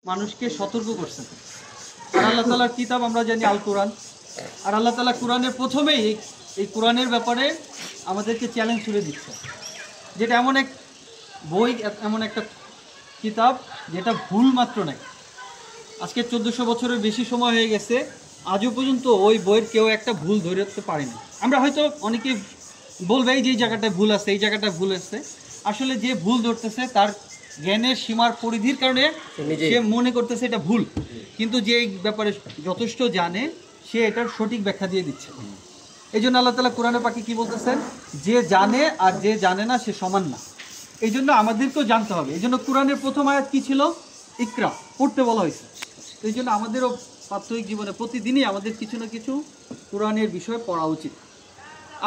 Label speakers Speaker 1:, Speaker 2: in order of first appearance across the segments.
Speaker 1: মানুষকে সতর্ক করছেন। আর আল্লাহ তাআলার কিতাব আমরা জানি আল কোরআন। আর আল্লাহ তাআলা কোরআনের প্রথমেই এই কোরআনের ব্যাপারে আমাদেরকে চ্যালেঞ্জ ছুড়ে দিচ্ছে, যেটা এমন এক বই, এমন একটা কিতাব যেটা ভুল মাত্র নাই। আজকে 1400 বছরের বেশি সময় হয়ে গেছে, আজও পর্যন্ত ওই বইয়ের কেউ একটা ভুল ধরে রাখতে পারেনি। আমরা হয়তো অনেকে বলবে যে এই জায়গাটায় ভুল আছে, এই জায়গাটায় ভুল আছে। আসলে যে ভুল ধরতেছে তার জ্ঞানের সীমার পরিধির কারণে সে মনে করতেছে এটা ভুল, কিন্তু যে এই ব্যাপারে যথেষ্ট জানে সে এটার সঠিক ব্যাখ্যা দিয়ে দিচ্ছে। এই জন্য আল্লাহ তাআলা কোরআনে পাকে কি বলতেছেন, যে জানে আর যে জানে না সে সমান না। এই জন্য আমাদেরকেও জানতে হবে। এই জন্য কোরআনের প্রথম আয়াত কি ছিল? ইকরা, পড়তে বলা হয়েছে। এই জন্য আমাদেরও প্রাত্যহিক জীবনে প্রতিদিনই আমাদের কিছু না কিছু কোরআনের বিষয়ে পড়া উচিত।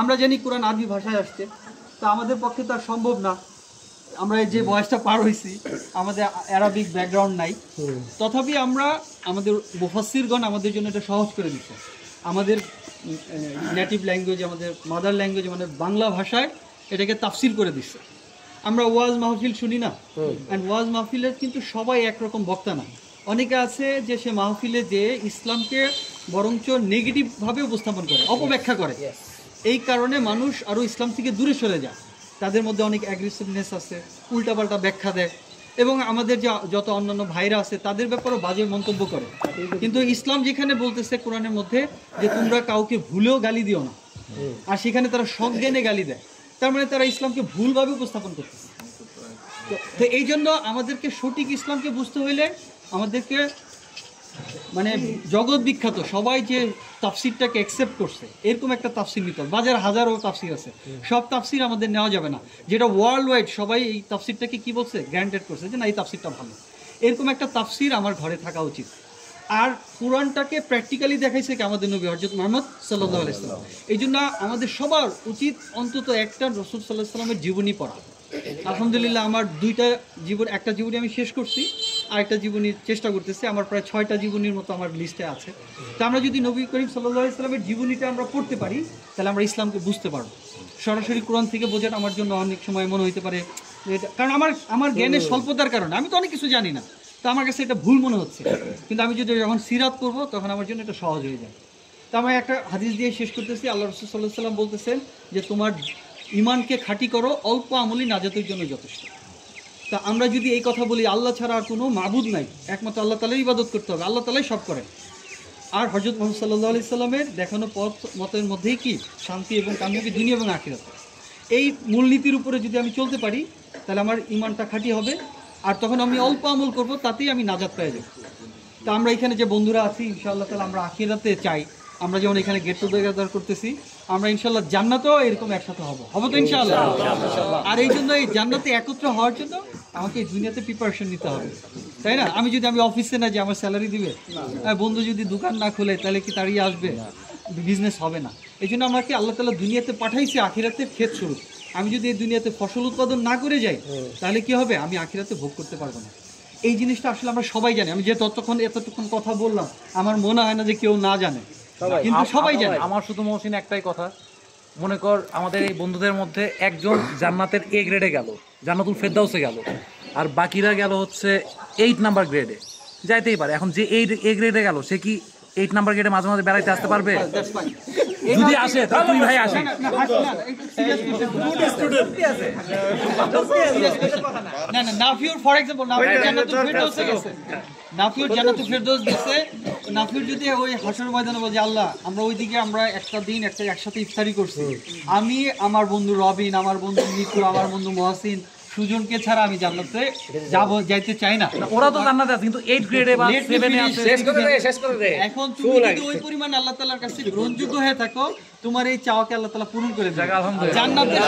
Speaker 1: আমরা জানি কোরআন আরবি ভাষায় আসছে, তা আমাদের পক্ষে তো আর সম্ভব না। আমরা এই যে বয়সটা পার হয়েছি, আমাদের অ্যারাবিক ব্যাকগ্রাউন্ড নাই, তথাপি আমরা আমাদের মুফাসসিরগণ আমাদের জন্য এটা সহজ করে দিচ্ছে। আমাদের নেটিভ ল্যাঙ্গুয়েজ, আমাদের মাদার ল্যাঙ্গুয়েজ, মানে বাংলা ভাষায় এটাকে তাফসির করে দিচ্ছে। আমরা ওয়াজ মাহফিল শুনি না, অ্যান্ড ওয়াজ মাহফিলের কিন্তু সবাই একরকম বক্তা না। অনেকে আছে যে সে মাহফিলে যে ইসলামকে বরঞ্চ নেগেটিভভাবে উপস্থাপন করে, অপব্যাখ্যা করে। এই কারণে মানুষ আরও ইসলাম থেকে দূরে সরে যায়। তাদের মধ্যে অনেক অ্যাগ্রেসিভনেস আছে, উল্টাপাল্টা ব্যাখ্যা দেয়, এবং আমাদের যে যত অন্যান্য ভাইরা আছে তাদের ব্যাপারেও বাজে মন্তব্য করে। কিন্তু ইসলাম যেখানে বলতেছে কোরআনের মধ্যে যে তোমরা কাউকে ভুলেও গালি দিও না, আর সেখানে তারা সজ্ঞানে গালি দেয়, তার মানে তারা ইসলামকে ভুলভাবে উপস্থাপন করতেছে। তো এই জন্য আমাদেরকে সঠিক ইসলামকে বুঝতে হইলে আমাদেরকে মানে জগৎ বিখ্যাত সবাই যে তাফসিরটাকে অ্যাকসেপ্ট করছে এরকম একটা তাফসির নিতে হবে। বাজার হাজারো তাফসির আছে, সব তাফসির আমাদের নেওয়া যাবে না। যেটা ওয়ার্ল্ড ওয়াইড সবাই এই তাফসিরটাকে কি বলছে, গ্র্যান্টেড করছে যে না এই তাফসিরটা ভালো, এরকম একটা তাফসির আমার ঘরে থাকা উচিত। আর কোরআনটাকে প্র্যাকটিক্যালি দেখাইছে কি আমাদের নবী হযরত মুহাম্মদ সাল্লাল্লাহু আলাইহি ওয়াসাল্লাম। এই জন্য আমাদের সবার উচিত অন্তত একটা রাসূল সাল্লাল্লাহু আলাইহি ওয়াসাল্লামের জীবনী পড়া। আলহামদুলিল্লাহ আমার একটা জীবনী আমি শেষ করছি, আর একটা জীবনীর চেষ্টা করতেছি। আমার প্রায় 6টা জীবনীর মতো আমার লিস্টে আছে। তো আমরা যদি নবী করিম সাল্লাল্লাহু আলাইহি ওয়াসাল্লামের জীবনীটা আমরা পড়তে পারি, তাহলে আমরা ইসলামকে বুঝতে পারবো। সরাসরি কোরআন থেকে বোঝাটা আমার জন্য অনেক সময় মনে হতে পারে এটা, কারণ আমার জ্ঞানের স্বল্পতার কারণে আমি তো অনেক কিছু জানি না, তো আমার কাছে এটা ভুল মনে হচ্ছে। কিন্তু আমি যদি যখন সিরাত করবো তখন আমার জন্য এটা সহজ হয়ে যায়। তো আমি একটা হাদিস দিয়ে শেষ করতেছি। আল্লাহ রাসূল সাল্লাল্লাহু আলাইহি ওয়াসাল্লাম বলতেছেন যে তোমার ইমানকে খাঁটি করো, অল্প আমলই নাজাতের জন্য যথেষ্ট। তা আমরা যদি এই কথা বলি আল্লাহ ছাড়া আর কোনো মাবুদ নাই, একমাত্র আল্লাহ তাআলাই ইবাদত করতে হবে, আল্লাহ তাআলাই সব করেন। আর হযরত মুহাম্মদ সাল্লাল্লাহু আলাইহি সাল্লামের দেখানো পথ মতের মধ্যেই কি শান্তি এবং কামিয়াবি দুনিয়া এবং আখিরাতে। এই মূলনীতির উপরে যদি আমি চলতে পারি তাহলে আমার ইমানটা খাঁটি হবে, আর তখন আমি অল্প আমল করব, তাতেই আমি নাজাত পেয়ে যাব। তা আমরা এখানে যে বন্ধুরা আছি ইনশাআল্লাহ তাআলা আমরা আখিরাতে চাই, আমরা যেমন এখানে গেট টুগেদার করতেছি, আমরা ইনশাআল্লাহ জান্নাতেও এরকম একসাথে হব তো ইনশাআল্লাহ। আর এই জন্য এই জান্নাতে একত্র হওয়ার জন্য আমাকে এই দুনিয়াতে প্রিপারেশন নিতে হবে, তাই না? আমি যদি অফিসে না যে আমার স্যালারি দিবে, বন্ধু যদি দোকান না খোলে তাহলে কি তাড়িয়ে আসবে? বিজনেস হবে না। এই জন্য আমাকে আল্লাহ তাআলা দুনিয়াতে পাঠাইছে আখিরাতে ক্ষেত স্বরূপ। আমি যদি এই দুনিয়াতে ফসল উৎপাদন না করে যাই তাহলে কি হবে? আমি আখিরাতে ভোগ করতে পারবো না। এই জিনিসটা আসলে আমরা সবাই জানি। আমি যে এতটুকুন কথা বললাম, আমার মনে হয় না যে কেউ না জানে, কিন্তু সবাই জানে।
Speaker 2: আমার শুধু মহসিন একটাই কথা, মনে কর আমাদের এই বন্ধুদের মধ্যে একজন জান্নাতের এ গ্রেডে গেল, জান্নাতুল ফেরদাউসে গেল, আর বাকিরা গেল হচ্ছে 8 নাম্বার গ্রেডে। যাইতেই পারে। এখন যে এ গ্রেডে গেল সে কি 8 নাম্বার গ্রেডে মাঝে মাঝে বেড়াইতে আসতে পারবে? যদি আসে তাহলে তুই ভাই আসি।
Speaker 1: নাফিউর ফর এক্সাম্পল জান্নাতুল ফেরদাউসে গেছে, নাফিউর জান্নাতুল ফেরদাউস গেছে। নাফিউর যদি ওই হাসরের ময়দানে বলে আল্লাহ আমরা ওইদিকে আমরা একটা দিন একসাথে ইফতারি করছি, আমি আমার বন্ধু রবিন, আমার বন্ধু মিতু, আমার বন্ধু মহসিন, সুজনকে ছাড়া আমি জান্নাতে যাইতে চাই না।
Speaker 2: ওরা তো জান্নাতে আছে, কিন্তু 8 গ্রেডে বা 7 এ আছে।
Speaker 1: শেষ করে দে। এখন তুমি যদি ওই পরিমাণ আল্লাহ তাআলার কাছে গ্রহণযোগ্য হয়ে থাকো, তোমার এই চাওয়াকে আল্লাহ তাআলা পূরণ করে দেবে। জান্নাতের